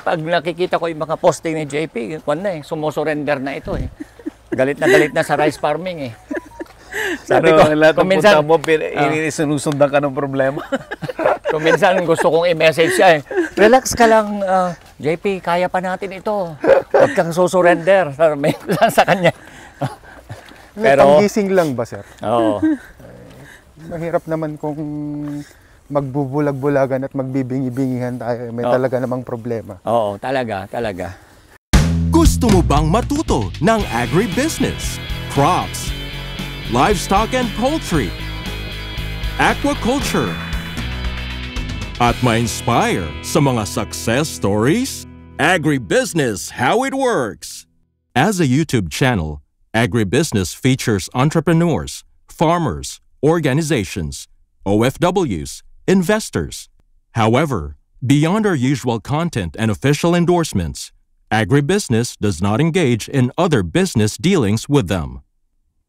pag nakikita ko yung mga posting ni JP, sumusurrender na ito eh. Galit na sa rice farming eh. Sabi ko, lahat ng punta mo, sinusundan ka ng problema. Kung minsan gusto kong i-message siya eh, relax ka lang, JP, kaya pa natin ito. Huwag kang susurrender sa kanya. Pero panggising lang ba, sir? Oo. Mahirap naman kung magbubulag-bulagan at magbibingi-bingihan tayo. May talaga namang problema. Oo, talaga. Gusto mo bang matuto ng agribusiness, crops, livestock and poultry, aquaculture, at ma-inspire sa mga success stories? Agribusiness, how it works! As a YouTube channel, Agribusiness features entrepreneurs, farmers, organizations, OFWs, investors. However, beyond our usual content and official endorsements, Agribusiness does not engage in other business dealings with them.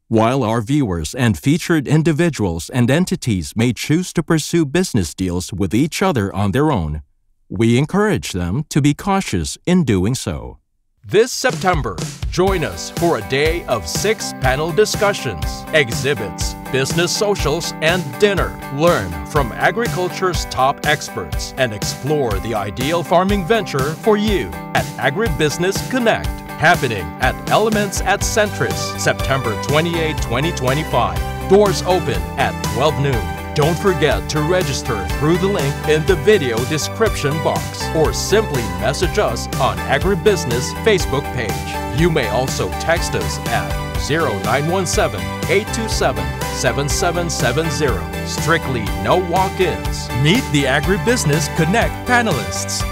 While our viewers and featured individuals and entities may choose to pursue business deals with each other on their own, we encourage them to be cautious in doing so. This September, join us for a day of 6 panel discussions, exhibits, business socials, and dinner. Learn from agriculture's top experts and explore the ideal farming venture for you at Agribusiness Connect, happening at Elements at Centris, September 28, 2025. Doors open at 12 noon. Don't forget to register through the link in the video description box or simply message us on Agribusiness Facebook page. You may also text us at 0917-827-7770. Strictly no walk-ins. Meet the Agribusiness Connect panelists.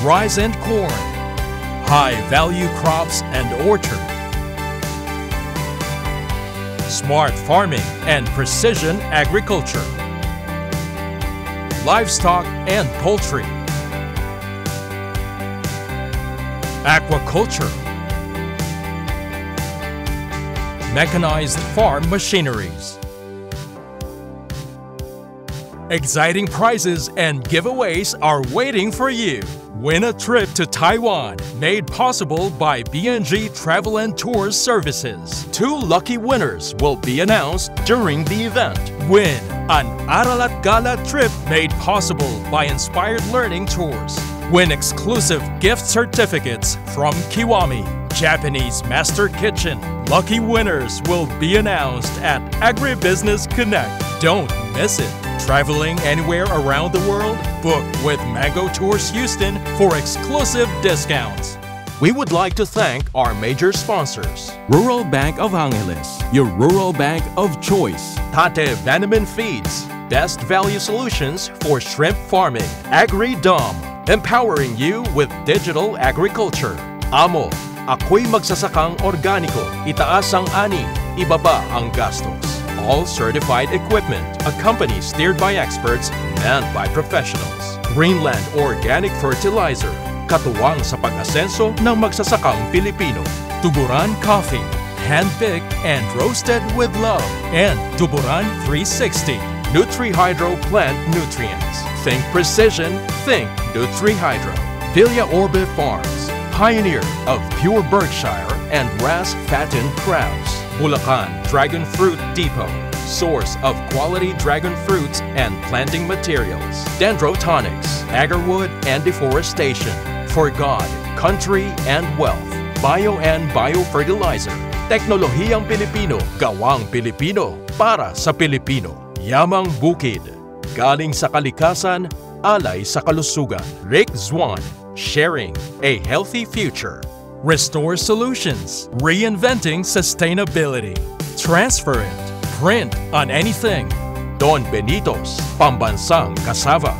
Rice and corn, high-value crops and orchard, smart farming and precision agriculture, livestock and poultry, aquaculture, mechanized farm machineries. Exciting prizes and giveaways are waiting for you. Win a trip to Taiwan, made possible by BNG Travel and Tours Services. 2 lucky winners will be announced during the event. Win an Aralat Gala trip made possible by Inspired Learning Tours. Win exclusive gift certificates from Kiwami, Japanese Master Kitchen. Lucky winners will be announced at Agribusiness Connect. Don't miss it. Traveling anywhere around the world? Book with Mango Tours Houston for exclusive discounts. We would like to thank our major sponsors. Rural Bank of Angeles, your rural bank of choice. Tate Vanaman Feeds, best value solutions for shrimp farming. AgriDom, empowering you with digital agriculture. Amo, ako'y magsasakang organiko. Itaas ang ani, ibaba ang gastos. All certified equipment, a company steered by experts, manned by professionals. Greenland Organic Fertilizer, katuwang sa pag-asenso ng magsasakang Pilipino. Tuburan Coffee, hand-picked and roasted with love. And Tuburan 360, Nutri-Hydro Plant Nutrients. Think precision, think Nutri-Hydro. Villa Orbe Farms, pioneer of pure Berkshire and RAS-fattened crabs. Bulacan Dragon Fruit Depot, source of quality dragon fruits and planting materials. Dendrotonics, agarwood and deforestation. For God, country and wealth. Bio and Biofertilizer. Teknolohiyang Pilipino, gawang Pilipino, para sa Pilipino. Yamang Bukid, galing sa kalikasan, alay sa kalusugan. Rick Zwan, sharing a healthy future. Restore Solutions, reinventing sustainability. Transfer it, print on anything. Don Benitos, pambansang cassava.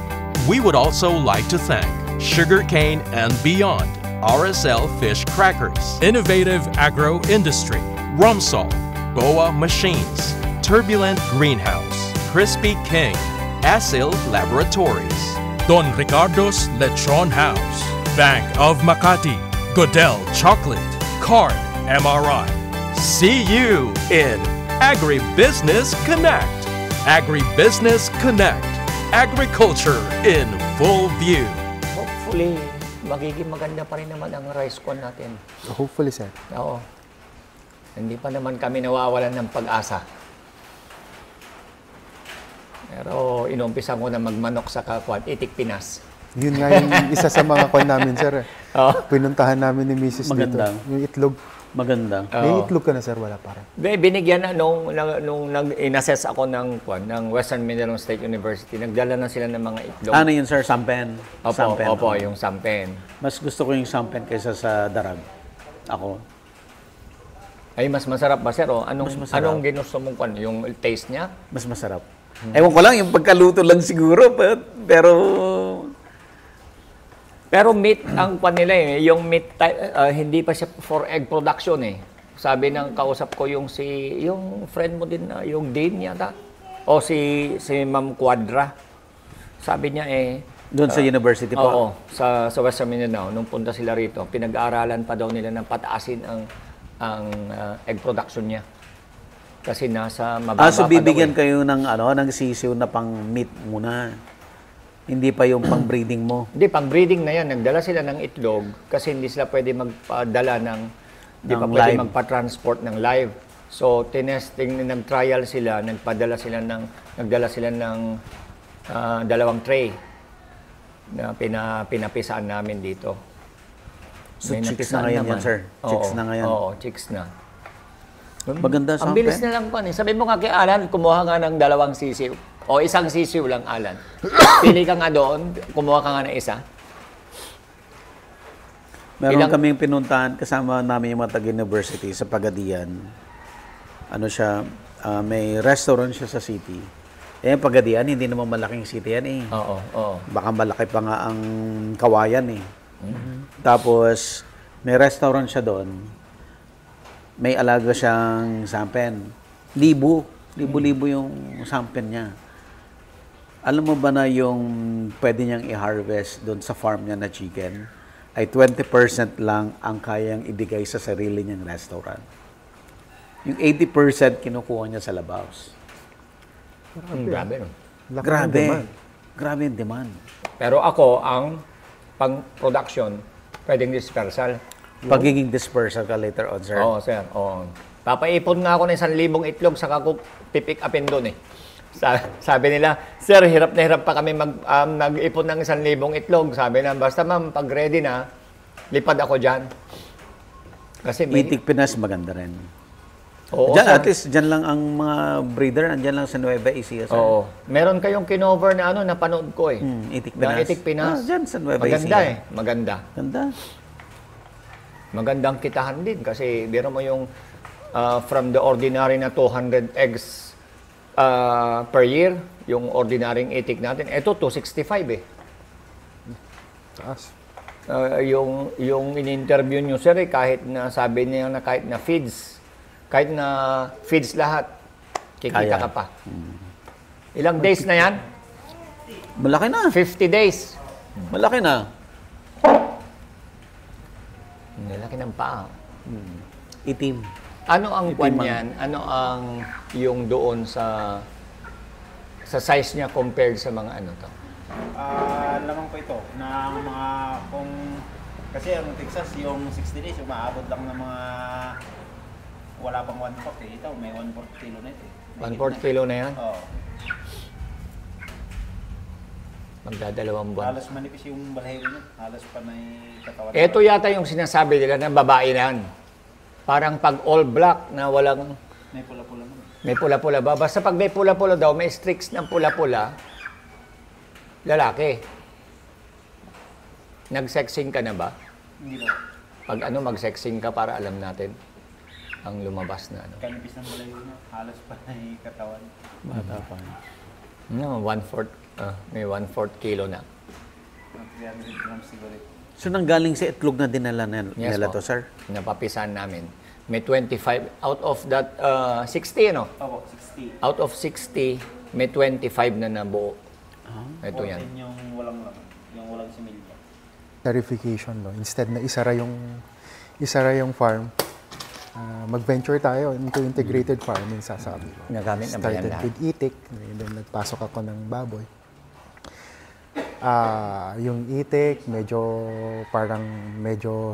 We would also like to thank Sugarcane and Beyond, RSL Fish Crackers, Innovative Agro Industry, Rumsol, Boa Machines, Turbulent Greenhouse, Crispy King, Asil Laboratories, Don Ricardo's Lechon House, Bank of Makati, Goodell Chocolate, Card MRI. See you in Agribusiness Connect. Agribusiness Connect. Agriculture in full view. Hopefully, magiging maganda pa rin naman ang rice corn natin. Hopefully, sir. Oo. Hindi pa naman kami nawawalan ng pag-asa. Pero inumpisa ko na magmanok sa Itik Pinas. Yun nga yung isa sa mga kwan namin, sir. Oo. Pinuntahan namin ni Mrs. Maganda. dito. Yung itlog. Maganda. May itlog ka na, sir? Wala pa rin. Binigyan na nung in-assess ako ng Western Minddanao State University, nagdala na sila ng mga itlog. Ano yun, sir? Sampen? Opo, Sampen. opo, yung sampen. Mas gusto ko yung sampen kaysa sa darag. Ako. Ay, mas masarap ba, sir? O, anong, Mas masarap. anong ginusto mong kwan? Yung taste niya? Mas masarap. Ewan ko lang, yung pagkaluto lang siguro. Pero Pero meat ang kwan nila eh. Yung meat, hindi pa siya for egg production eh. Sabi ng kausap ko yung friend mo din na, yung Dean yata. O si Ma'am Quadra. Sabi niya eh, doon sa university po. oo, sa Western Mindanao, nung punta sila rito, pinag-aaralan pa daw nila ng pataasin ang egg production niya. Kasi nasa mababa So pa bibigyan daw eh. kayo ng sisiw na pang meat muna. Hindi pa yung pang breeding mo. Hindi, pang breeding na yan. Nagdala sila ng itlog kasi hindi sila pwede magpadala hindi Ng pa pwede live. magpa-transport ng live. So, nag-trial sila, nagdala sila ng 2 tray na pinapisaan namin dito. So, May chicks napisaan na ngayon naman. yan, sir. Chicks na ngayon. Oo, chicks na. Maganda Ang sampen. bilis na lang po. Sabi mo nga kay Alan, kumuha nga ng 2 sisiw. O 1 sisiw lang, Alan. Pili ka nga doon, kumuha ka nga ng 1. Meron kaming pinuntahan, kasama namin yung mga taga-university sa Pagadian. Ano siya, may restaurant siya sa city. Pagadian, hindi naman malaking city yan eh. Oo, oo. Baka malaki pa nga ang Kawayan eh. Tapos, may restaurant siya doon. May alaga siyang sampen. Libo-libo yung sampen niya. Alam mo ba na yung pwede niyang i-harvest doon sa farm niya na chicken ay 20% lang ang kayang ibigay sa sarili niyang restaurant. Yung 80% kinukuha niya sa labas. Grabe, no? Laki ng Grabe. demand. Grabe yung demand. Pero ako, ang pang-production, pwedeng dispersal. Pagiging dispersal ka later on, sir. Oo, sir. Oo. Papaipon nga ako ng 1,000 itlog, saka ko pipick upin doon eh. Sabi nila, sir, hirap na hirap pa kami nag-ipon ng 1,000 itlog. Sabi na, basta ma'am, pag ready na, lipad ako dyan. Kasi Itik Pinas, maganda rin. Oo, Diyan, sir. at least, dyan lang ang mga breeder, andyan lang sa Nueva Ecija, sir. Oo. Meron kayong kinover na napanood ko eh. Itik Na Pinas. Itik Pinas. Dyan sa Nueva Maganda Ecija. eh. Maganda. Ganda. Magandang kitahan din kasi biro mo yung from the ordinary na 200 eggs per year, yung ordinaryong itik natin. Ito, 265 eh. Taas. Yung in-interview nyo, sir, eh, kahit na sabi niya na kahit na feeds lahat, kikita Kaya. ka pa. Ilang days na yan? Malaki na. 50 days. Malaki na. Nilaki ng paa. Itim. Ano ang kwan yan? Ano ang yung doon sa size niya compared sa mga ano to? Lamang po ito ng mga kasi ang Texas yung 60 days umaabot lang ng mga wala pang 1/4 eh. Ito may 1/4 kilo na ito. 1/4 kilo na yan? Oo. Magdadalawang buwan. Halos manipis yung balahero niya. Halos pa may katawan. Ito yata yung sinasabi nila na babae na yan. Parang pag all black na walang May pula-pula naman. may pula-pula ba? Basta pag may pula-pula daw, may streaks ng pula-pula, lalaki. Nag-sexing ka na ba? Hindi ba? Pag mag-sexing ka para alam natin ang lumabas na ano. Kanipis ng balahero niya. Halos pa may katawan. Bata pa. No, 1/4, may 1/4 kilo na. 300 grams siguro ito. So, nanggaling sa itlog na dinala Yes, nila po. to, sir? Napapisan namin. May 25, out of that 60, ano? Opo, 60. Out of 60, may 25 na nabuo. Ito yan. 14 yung walang laman. Yung walang similya. Clarification, no? Instead na isara yung farm, mag-venture tayo into integrated farming, sasabi ko. Nagamit na ba yan Started lahat? with itik, and then nagpasok ako ng baboy. Yung itik, medyo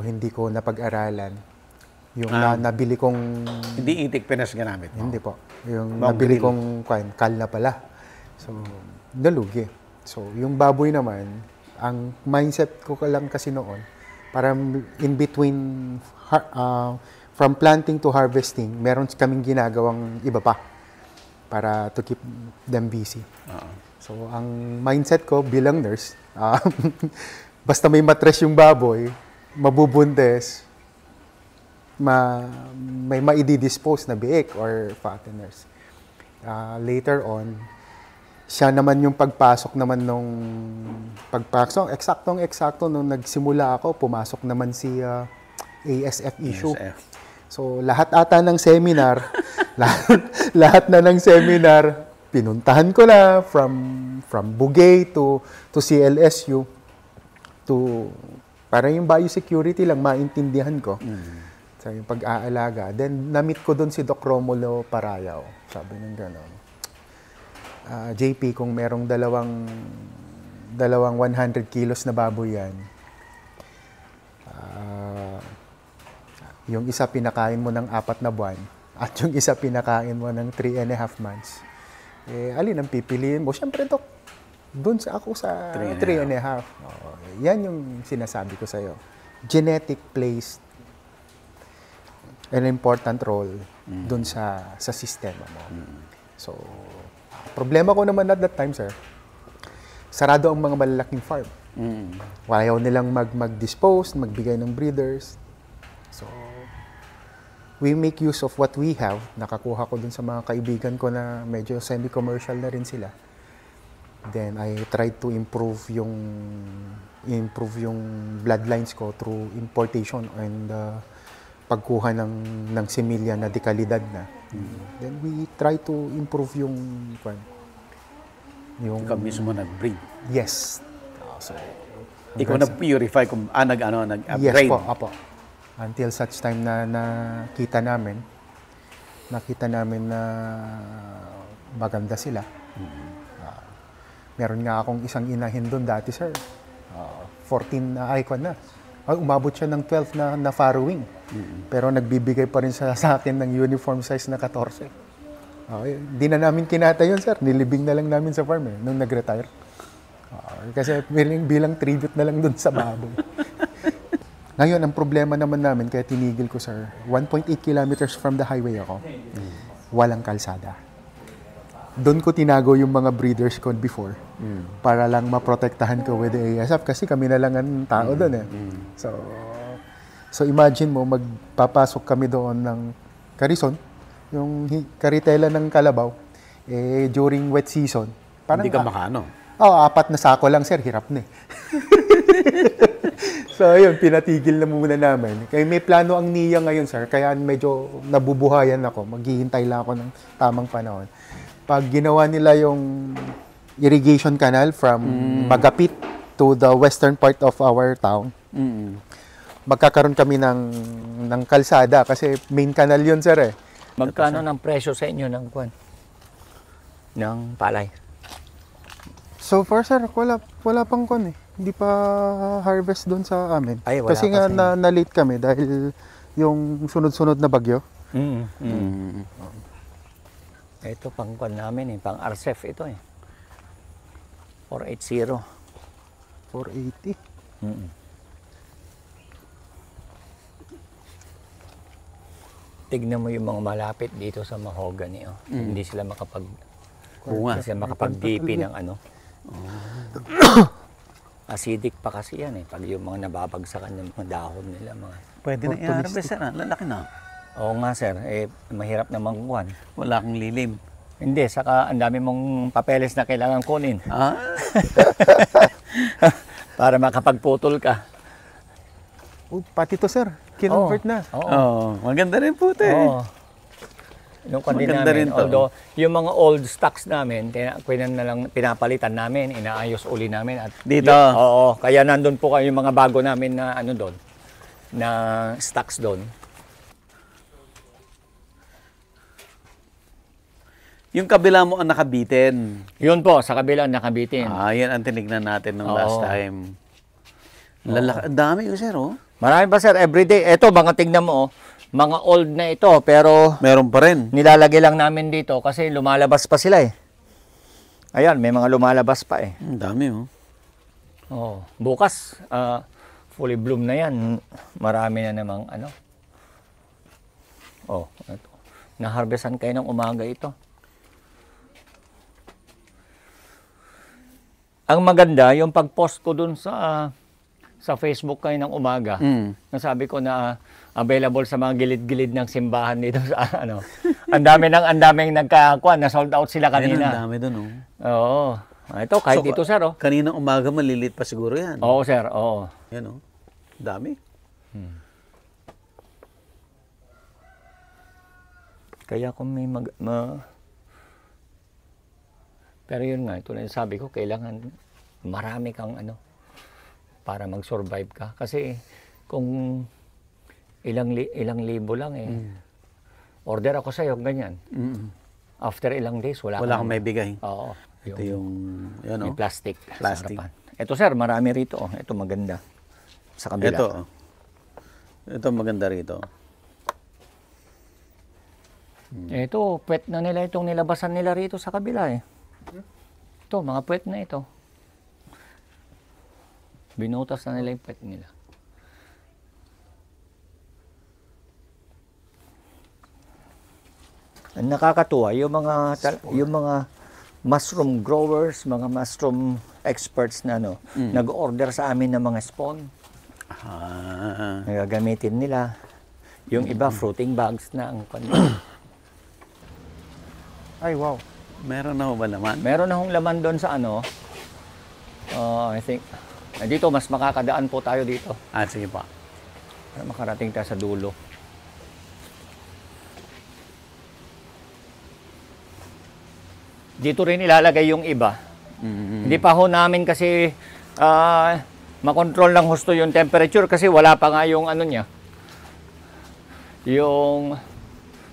hindi ko napag-aralan. Yung nabili kong Hindi itik pinas ginamit mo. hindi po. Yung Bang nabili grill. kong kal na pala. So, nalugi. So, yung baboy naman, ang mindset ko lang kasi noon, parang in between from planting to harvesting, meron kaming ginagawang iba pa para to keep them busy. So, ang mindset ko bilang nurse, basta may matres yung baboy, mabubundes, may maidi-dispose na biik or fatteners. Later on, siya naman yung pagpasok naman eksaktong nung nagsimula ako, pumasok naman si ASF issue. ASF. So, lahat ata ng seminar, lahat na ng seminar, pinuntahan ko na from Bugay to CLSU to para yung biosecurity lang maintindihan ko. So, yung pag-aalaga. Then, na-meet ko doon si Doc Romulo Parayaw. Sabi ng gano'n. JP, kung merong dalawang 100 kilos na baboy yan, yung isa pinakain mo ng 4 na buwan at yung isa pinakain mo ng 3.5 months. Alin ang pipiliin mo? Siyempre, Dok, doon ako sa 3.5. Yan yung sinasabi ko sa'yo. Genetic plays an important role doon sa sistema mo. So, problema ko naman at that time, sir, sarado ang mga malalaking farm. Ayaw nilang mag-dispose, magbigay ng breeders. So, we make use of what we have. Nakakuha ko dun sa mga kaibigan ko na medyo semi-commercial na rin sila. Then, I tried to improve yung bloodlines ko through importation and pagkuha ng similya na dekalidad na. Then, we try to improve yung Ikaw mismo nag-breed. Yes. So, Ikaw nag-purify kung nag-upgrade. yes po, apo. Until such time na nakita namin na maganda sila. Meron nga akong isang inahin doon dati, sir. 14 na icon na. Umabot siya ng 12 na farrowing. Pero nagbibigay pa rin sa akin ng uniform size na 14. Hindi na namin kinata yun, sir. Nilibing na lang namin sa farm nung nag-retire. Kasi bilang tribute na lang doon sa baboy. Ngayon, ang problema naman namin, kaya tinigil ko, sir, 1.8 kilometers from the highway ako, walang kalsada. Doon ko tinago yung mga breeders ko before para lang maprotektahan ko with the ASF kasi kami na lang ang tao doon. So imagine mo, magpapasok kami doon ng Carison, yung karitela ng Kalabaw, during wet season. Parang, Hindi ka makano. 4 na sako lang, sir. Hirap na So, ayun, pinatigil na muna namin. Kaya may plano ang NIA ngayon, sir. Kaya medyo nabubuhayan ako. Maghihintay lang ako ng tamang panahon. Pag ginawa nila yung irrigation canal from Magapit to the western part of our town, magkakaroon kami ng kalsada kasi main canal yun, sir. Magkano ng presyo sa inyo ng ng palay? So far, sir, wala pang Hindi pa harvest doon sa amin. Ay, wala kasi pa nga na-late kami dahil yung sunod-sunod na bagyo. Ito pang namin pang RCEF ito 480. 480. Tignan mo yung mga malapit dito sa mahogany. Hindi sila Bunga. kasi makapag-DP ng acidic pa kasi yan pag yung mga nababagsakan ng mga dahon nila Pwede na i-harvest, sir. Lalaki na. Oo nga sir, mahirap naman kuhan. Wala kang lilim. Hindi, saka ang dami mong papeles na kailangan kunin para makapagputol ka. Pati to, sir. Kinonvert na. Maganda rin po ito Yung kundi Maganda rin namin, to. although yung mga old stocks namin, pinapalitan namin, inaayos uli namin. At Dito? Oo, kaya nandun po kayo yung mga bago namin na doon, na stocks doon. Yung kabila mo ang nakabitin. Yun po, sa kabila nakabitin. Yan ang tinignan natin nung Oo. last time. Ang dami ko, sir, oh. Marami pa sir, everyday. Ito, mga tingnan mo, mga old na ito, pero Meron pa rin. nilalagay lang namin dito kasi lumalabas pa sila eh. Ayan, may mga lumalabas pa eh. Ang dami, oh. Oh, bukas, fully bloom na yan. Marami na namang ano. Oh, ito. Naharvestan kayo ng umaga ito. Ang maganda, yung pag-post ko dun sa Facebook kayo ng umaga, nasabi ko na available sa mga gilid-gilid ng simbahan dito sa ano. Ang daming nagkakuan, na sold out sila Ayun, kanina. ang dami dun, oh. Oo. Ito, kahit So, dito sir, oh. Kaninang umaga malilit pa siguro yan. Oo sir, oo. Yan, oh. Dami. Kaya kung may pero yun nga, ito na yung sabi ko, kailangan marami kang ano, para mag-survive ka. Kasi kung ilang libo lang eh, order ako sa'yo, ganyan. After ilang days, wala Wala kang may bigay. Oo. Ito yung, yan, May oh. plastic. Plastic. Sa harapan. Ito sir, marami rito. Oh. Ito maganda. Sa kabila. Ito, oh. Ito maganda rito. Ito, pwet na nila itong nilabasan nila rito sa kabila eh. Ito, mga pwet na ito. Binutas na nila yung pwet nila. Ang nakakatuwa, yung mga mushroom growers, mga mushroom experts na ano, nag-order sa amin ng mga spawn. Nagagamitin nila. Yung iba, fruiting bags na ang kanila. Ay, wow. Meron na ho ba laman? Meron na hong laman doon sa ano. I think, dito, mas makakadaan po tayo dito. Sige pa. Para makarating tayo sa dulo. Dito rin ilalagay yung iba. Hindi pa ho namin kasi makontrol lang husto yung temperature kasi wala pa nga yung ano niya. Yung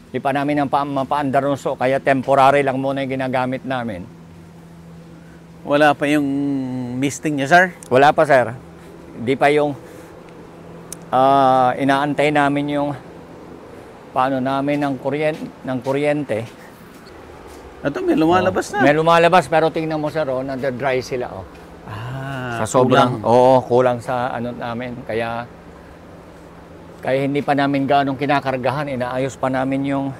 di pa namin ang mapaandar so kaya temporary lang muna yung ginagamit namin. Wala pa yung misting niya, sir? Wala pa sir. Di pa yung inaantay namin yung paano namin ng kuryente. Ito, may lumalabas na. May lumalabas pero tingnan mo sir, nanda-dry sila. Oh. Sa sobrang, kulang sa ano namin. Kaya hindi pa namin gaanong kinakargahan, inaayos pa namin yung...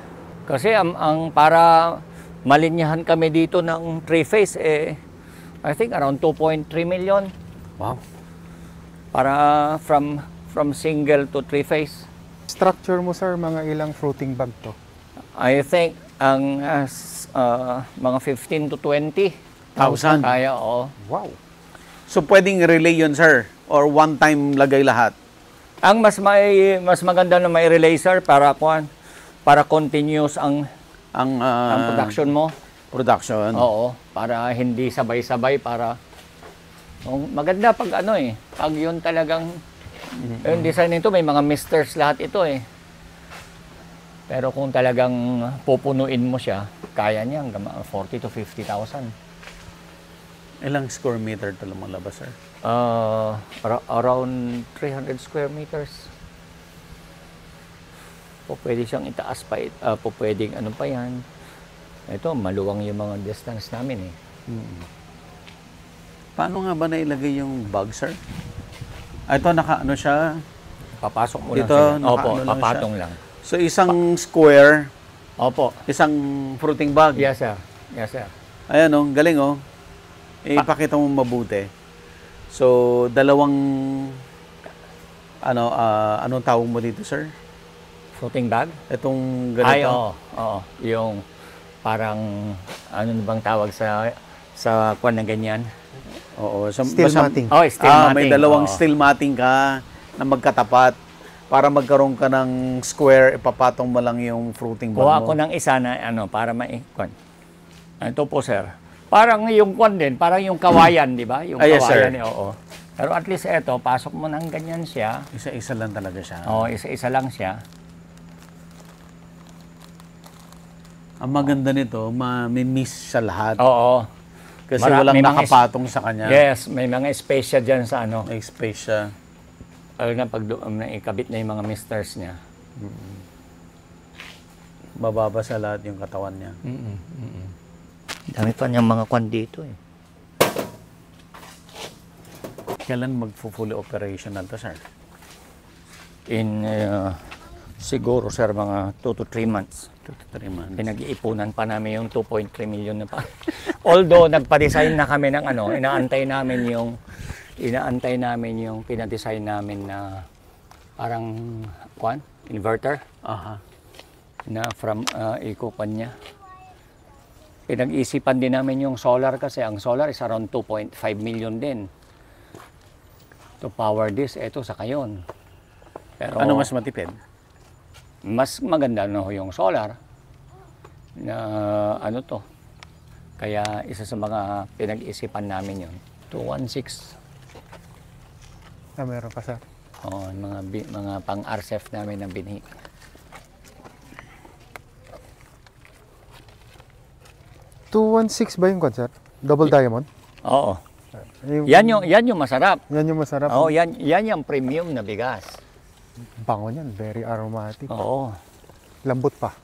Kasi ang para malinyahan kami dito ng 3-phase, I think around 2.3 million. Wow. Para from single to 3-phase. Structure mo, sir, mga ilang fruiting bag to? I think ang mga 15 to 20,000 kaya, oo. Wow. So, pwedeng relay yun, sir? Or one-time lagay lahat? Ang mas maganda na may relay sir para continuous ang production mo. Production. Oo, para hindi sabay-sabay maganda pag pag yun talagang yung design nito may mga misters lahat ito eh. Pero kung talagang pupunuin mo siya, kaya niya hanggang 40 to 50,000. Ilang square meter ito lumalabas, sir? Around 300 square meters. Pwede siyang itaas pa, pwedeng ano pa yan. Ito, maluwang yung mga distance namin eh. Paano nga ba nailagay yung bag, sir? Ito, naka-ano siya? Papasok mo Dito, lang siya. Opo, naka-ano lang papatong siya. lang. So, isang square, Opo. isang fruiting bag. Yes, sir. Yes, sir. Ayan, oh, galing, oh. Ipakita mo mabuti. So, dalawang, anong tawag mo dito, sir? Fruiting bag? Itong ganito. Ay, oo. Yung parang, ano bang tawag sa kwan na ganyan? Oo. Steel matting. Oh, steel matting. May dalawang Oo. steel matting ka na magkatapat para magkaroon ka ng square, ipapatong mo lang yung fruiting bag mo. Kuha ko ng isa na para kwan. Ito po, sir. Parang yung kwan din, parang yung kawayan, di ba? Yung Yes, sir. kawayan, oo. Pero at least ito, pasok mo ng ganyan siya. Isa-isa lang talaga siya. Oo, isa-isa lang siya. Ang maganda nito, ma-miss sa lahat. Oo. Kasi May walang mga nakapatong sa kanya. Yes, may mga space siya dyan sa ano. May space siya. Lalo na pag ikabit na yung mga misters niya. Bababa sa lahat yung katawan niya. Dami pa niyang mga kwan dito eh. Kailan mag-fully operational to, sir? In siguro sir mga 2 to 3 months. 2 to 3 months. Pinag-iipunan pa namin yung 2.3 million na pa. Although nagpa-design na kami ng ano, inaantay namin yung pina-design namin na parang kwan, inverter Aha. na from Ecopan niya. Pinag-isipan din namin yung solar kasi ang solar is around 2.5 million din. To power this, eto sa kayon. Pero Ano mas matipid? mas maganda no yung solar na ano to. Kaya isa sa mga pinag-isipan namin yun. 216. Meron pa, sir. Oh, mga pang RCF namin na binhi. 216 ba yung sir? Double diamond? Oo. Yung, Yan yung masarap. yan yung masarap. Oo, yan yung premium na bigas. Bango niyan, very aromatic. Oo. Lambot pa.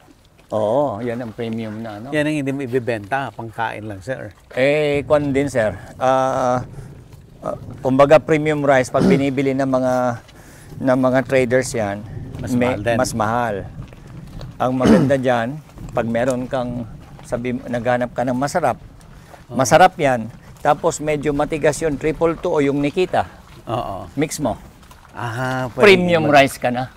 Oo, yan ang premium na ano. Yan ang hindi mo ibibenta, pangkain lang, sir. Kwan din sir. Kumbaga premium rice pag binibili ng mga traders yan, Mas mahal din. mas mahal. Ang maganda diyan, pag meron kang naghanap ka ng masarap. Masarap 'yan. Tapos medyo matigas yung 222 o yung Nikita. Oo. Mix mo. Aha, Premium rice ka na.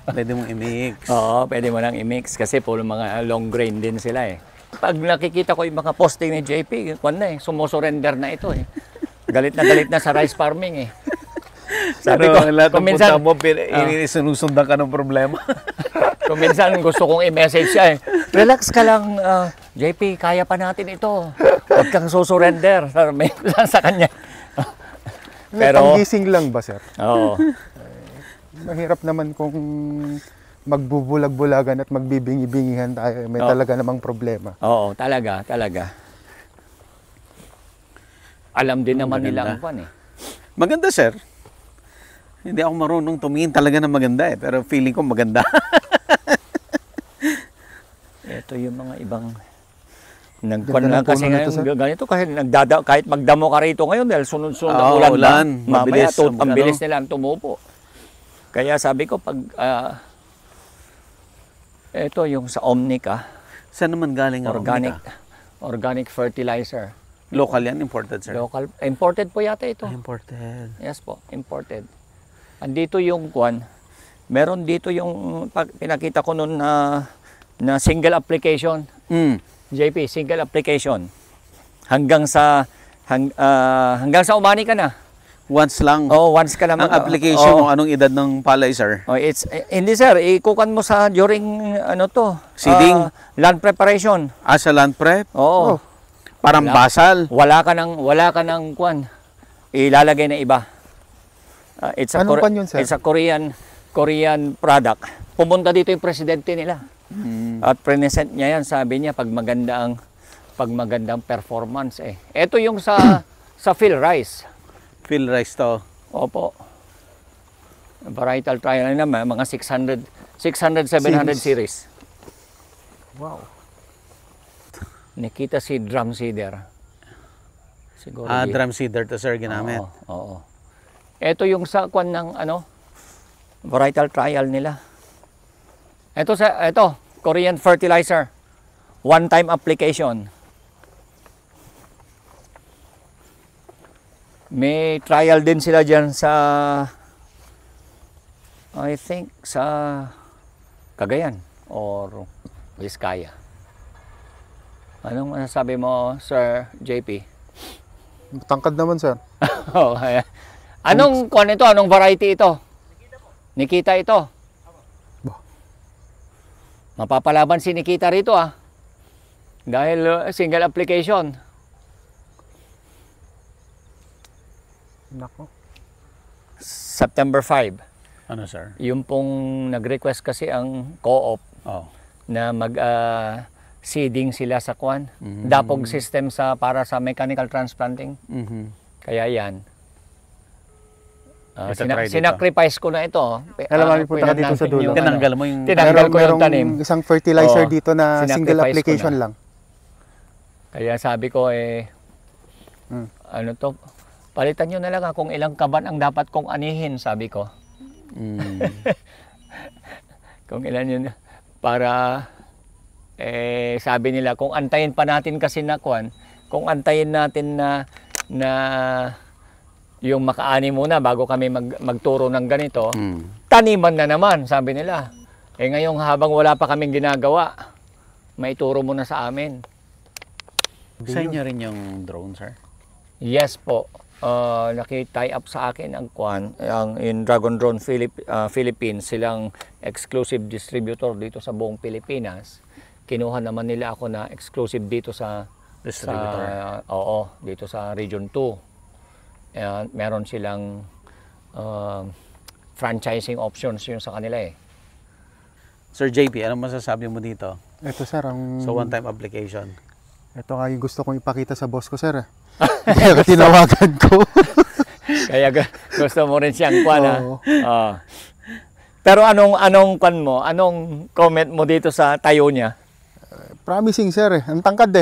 Pwede mong i-mix. Oo, pwede mo nang i-mix kasi puro mga long grain din sila eh. Pag nakikita ko yung mga posting ni JP, kwan na eh, sumusurrender na ito eh. Galit na sa rice farming eh. Sabi ko, lahat kung ng minsan, punta mo, sinusundan ka ng problema. kung minsan gusto kong i-message siya eh, relax ka lang, JP, kaya pa natin ito. Huwag kang susurrender. May sa kanya. Pero panggising lang ba, sir? Oo. Mahirap naman kung magbubulag-bulagan at magbibingi-bingihan tayo. May talaga namang problema. Oo, talaga. Alam din naman Maganda. nila ang kwan eh. Maganda, sir. Hindi ako marunong tumingin talaga na maganda eh. Pero feeling ko maganda. Ito yung mga ibang nagkwan Ganda lang ng kasi puno nito, ngayon, sir. ganito kasi kahit magdamo ka rito ngayon dahil sunod-sunod ang Oo, ulan, ulan. mamaya Mabilis ang ang bilis ano. nila ang tumupo. Kaya sabi ko pag ito yung sa Omnica, Saan naman galing ang organic fertilizer. Local yan, imported, sir? Local, imported po yata ito. Imported. Yes po, imported. Andito yung kwan. Meron dito yung pinakita ko noon na single application. JP, single application. Hanggang sa umani ka na. Once lang. Oh, once ka na Ang application kung anong edad ng palay, sir? Oh, hindi sir, ikukan mo sa during Seeding? land preparation. Sa land prep? Oo. Parang basal? Wala ka ng kwan. Ilalagay na iba. It's a Anong kwan yun, sir? It's a Korean product. Pumunta dito yung presidente nila. At present niya yan, sabi niya pag magandang performance eh. Ito yung sa Phil Rice. Phil rice to. Opo. Varietal trial na mga 600 700 series. Wow. Nikita seed drum seeder. Siguro. Drum seeder to, sir, ginamit. Oo. Ito yung sa kwan ng varietal trial nila. Ito Korean fertilizer. One time application. May trial din sila diyan sa I think sa Cagayan or Vizcaya. Anong masasabi mo, Sir JP? Tangkad naman, sir. Anong kwan ito? Anong variety ito? Nikita ito. Mapapalaban si Nikita rito dahil single application. Nako. September 5. Ano, sir? Yung pong nag-request kasi ang co-op Oh. na seeding sila sa kwan. Dapog system para sa mechanical transplanting. Kaya yan. Ito, try dito. Sinacrifice ko na ito. Alam mo, punta ka dito sa dulo. Tinanggal mo yung... Tinanggal ko yung merong tanim. isang fertilizer Oo, dito na single sinacrifice ko application na. lang. Kaya sabi ko ano to, palitan nyo na lang kung ilang kaban ang dapat kong anihin, sabi ko. Kung ilan yun, para sabi nila, kung antayin pa natin kasi na kwan, kung antayin natin na yung makaani muna bago kami magturo ng ganito, taniman na naman, sabi nila. Ngayong habang wala pa kaming ginagawa, maituro mo na sa amin. Sa inyo rin yung drone, sir? Yes po. Naki-tie up sa akin ang kwan, in Dragon Drone Philippines, silang exclusive distributor dito sa buong Pilipinas. Kinuha naman nila ako na exclusive dito sa Distributor. dito sa Region 2. Meron silang franchising options yun sa kanila eh. Sir JP, anong masasabi mo dito? Ito sir, So one-time application. ito nga yung gusto kong ipakita sa boss ko sir. Kaya tinawagan ko. Kaya gusto mo rin siyang kwan ha? Oo. Pero anong kwan mo? Anong comment mo dito sa tayo niya? Promising sir ang tangkad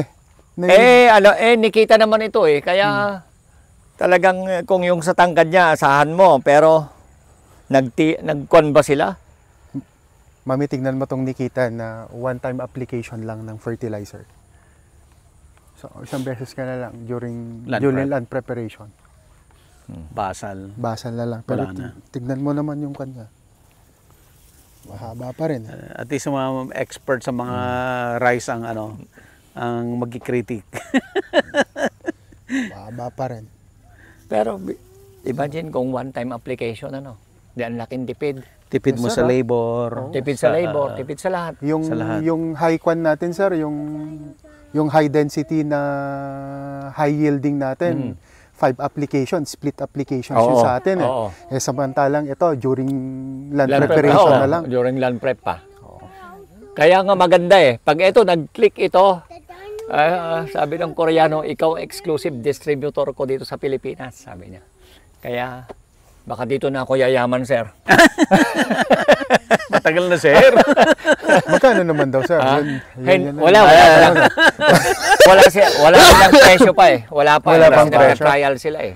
Nikita naman ito eh. Kaya talagang kung yung sa tangkad niya, asahan mo. Pero nagkwan ba sila? Mamitignan mo tong Nikita na one-time application lang ng fertilizer. So, isang beses ka na lang during land preparation. Basal. Basal na lang. Pero Wala na. tignan mo naman yung kanya. Mahaba pa rin. At least mga expert sa mga rice ang ang magkikritik. Mahaba pa rin. Pero imagine kung one-time application, Di ang laking tipid. Tipid mo Yes, sir, sa labor. Tipid sa labor, tipid sa lahat. Yung Sa lahat. yung high kwan natin sir, yung high density na high yielding natin, 5 applications, split applications yun sa atin eh. Oo. Samantalang ito during land preparation na lang. During land prep pa. Kaya nga maganda eh. Pag ito, nag-click ito, sabi ng Koreano, ikaw exclusive distributor ko dito sa Pilipinas, sabi niya. Kaya, baka dito na ako yayaman, sir. Matagal na, sir. Magkano naman daw sir? Wala silang presyo pa eh. Wala pang presyo. trial sila eh.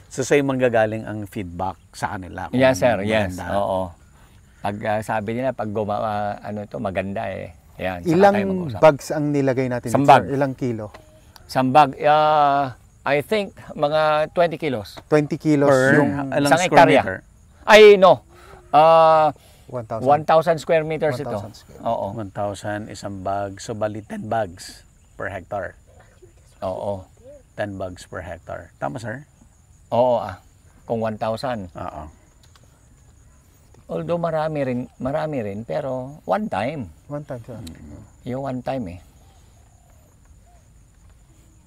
So sa'yo manggagaling ang feedback sa kanila. kung Yes, sir. Yes. maganda. Oo. Pag sabi nila, pag gumawa, maganda eh. Yan, saka tayo Ilang mag-usap. bags ang nilagay natin? Isang dito, bag. sir? Ilang kilo? Sambag, I think mga 20 kilos. 20 kilos Per yung ilang isang square hektarya. meter? Ay, no. 1,000. 1,000 square meters 1,000 ito. square. Oo. 1,000 isang bag. So bali 10 bags per hectare. Oo. 10 bags per hectare. Tama, sir? Oo Kung 1,000. Oo. Although marami rin, pero one time. One time sir. Yung one time eh.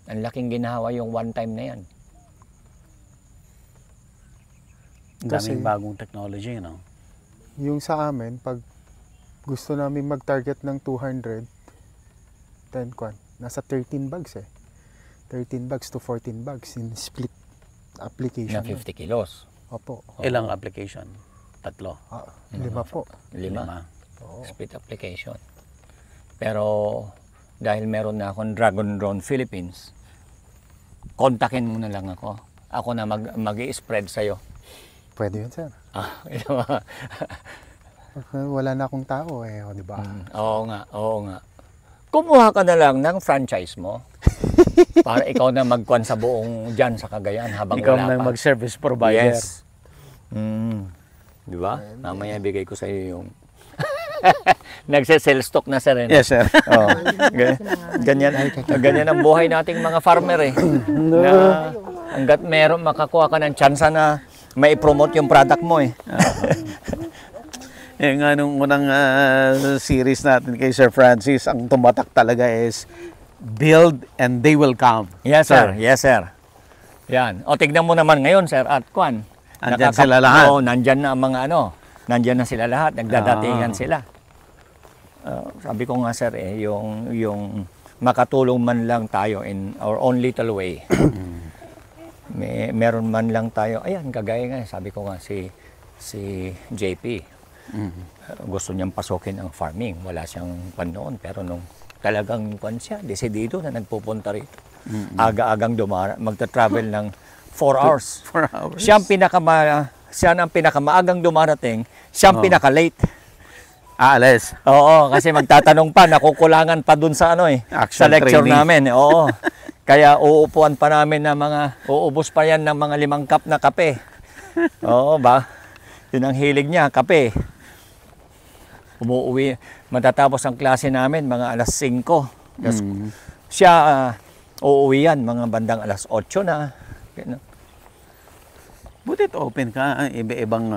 Ang laking ginawa yung one time na yan. Ang Kasi- daming bagong technology, Yung sa amin, pag gusto namin mag-target ng 200, 10 kwan, nasa 13 bags eh. 13 bags to 14 bags in split application. Na 50 kilos. Opo. Ilang application? 3. 5 po. 5. Split application. Pero dahil meron na akong Dragon Drone Philippines, kontakin mo na lang ako. Ako na mag-i-spread sa'yo. Pwede yun, sir. Wala na akong tao eh, di ba? Oo nga. Kumuha ka na lang ng franchise mo. Para ikaw na magkuhan sa buong dyan sa Cagayan habang Ikaw wala na pa. mag-service provider. Yes. Di ba? Mamaya bigay ko sa iyo yung nagse-sell stock na sa rin. Yes, sir. Oh. Ganyan ang buhay nating mga farmer eh. Na hanggat meron makakuha ka ng tsansa na mai-promote yung product mo eh. Yung nung unang series natin kay Sir Francis, ang tumatak talaga is build and they will come. Yes, sir. Yes, sir. Yan. O, tignan mo naman ngayon, sir, at kwan. Andyan sila lahat. Oo, nandyan na ang mga nandyan na sila lahat. Nagdadatingan sila. sabi ko nga sir yung makatulong man lang tayo in our own little way. Meron man lang tayo, ayan, kagaya nga, sabi ko nga si JP, gusto niyang pasukin ang farming, wala siyang panoon, pero nung talagang siya, desidido na nagpupunta rito. Aga-agang magta-travel ng 4 hours. 4 hours. Siya ang pinakamaagang dumarating, siya ang pinaka-late. Alas. Oo, kasi magtatanong pa, nakukulangan pa dun sa Actual sa lecture training. namin. Oo. Kaya uupuan pa namin ng uubos pa yan ng mga 5 cup na kape. Oo ba? Yun ang hilig niya, kape. Umuwi, matatapos ang klase namin, mga alas 5. Tapos siya, uuwi yan, mga bandang alas 8 na. Butit open ka, iba-ibang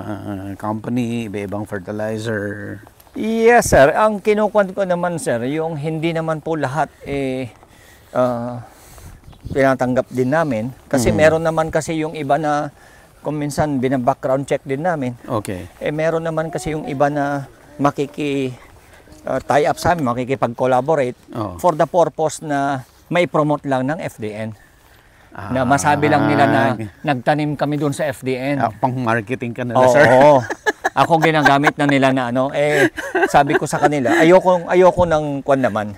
company, iba-ibang fertilizer. Yes, sir. Ang kinukuha ko naman, sir, yung hindi naman po lahat tinatanggap din namin. Kasi meron naman kasi yung iba na kung minsan bina-background check din namin. Okay. Meron naman kasi yung iba na tie up sa amin, makikipag-collaborate for the purpose na may promote lang ng FDN. Na masabi lang nila na nagtanim kami doon sa FDN. Pang-marketing ka nila, Oo, sir. oo. Ako ginagamit na nila na sabi ko sa kanila, ayoko ng kwan naman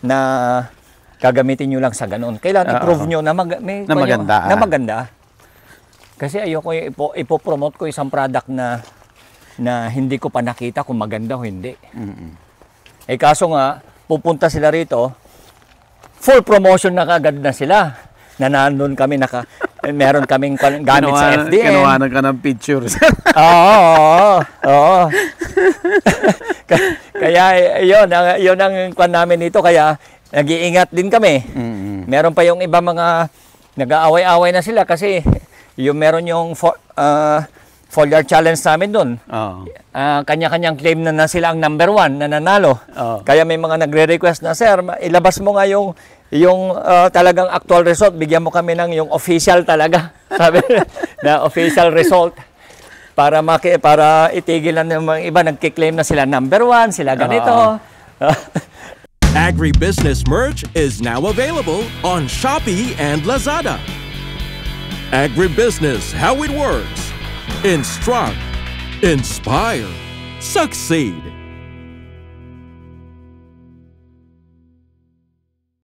na gagamitin nyo lang sa ganun. Kailangan i-prove nyo na maganda. Na maganda. Kasi ayoko ipopromote ko isang product na hindi ko pa nakita kung maganda o hindi. Kaso nga, pupunta sila rito, full promotion na kagad na sila. Na nandun kami, meron kaming gamit sa FDN. Kinuhanan ka ng pictures. Oo. Kaya yun ang kwan namin dito. Kaya nag-iingat din kami. Meron pa yung iba mga nag-aaway-aaway na sila kasi meron yung foliar challenge namin doon. Kanya-kanyang claim na sila ang number 1 na nanalo. Kaya may mga nagre-request na, sir, ilabas mo nga yung talagang actual result, bigyan mo kami ng yung official talaga. Sabi na official result para itigil na ng mga iba nagki-claim na sila number 1, sila ganito. Agribusiness merch is now available on Shopee and Lazada. Agribusiness, how it works. Instruct, inspire, succeed.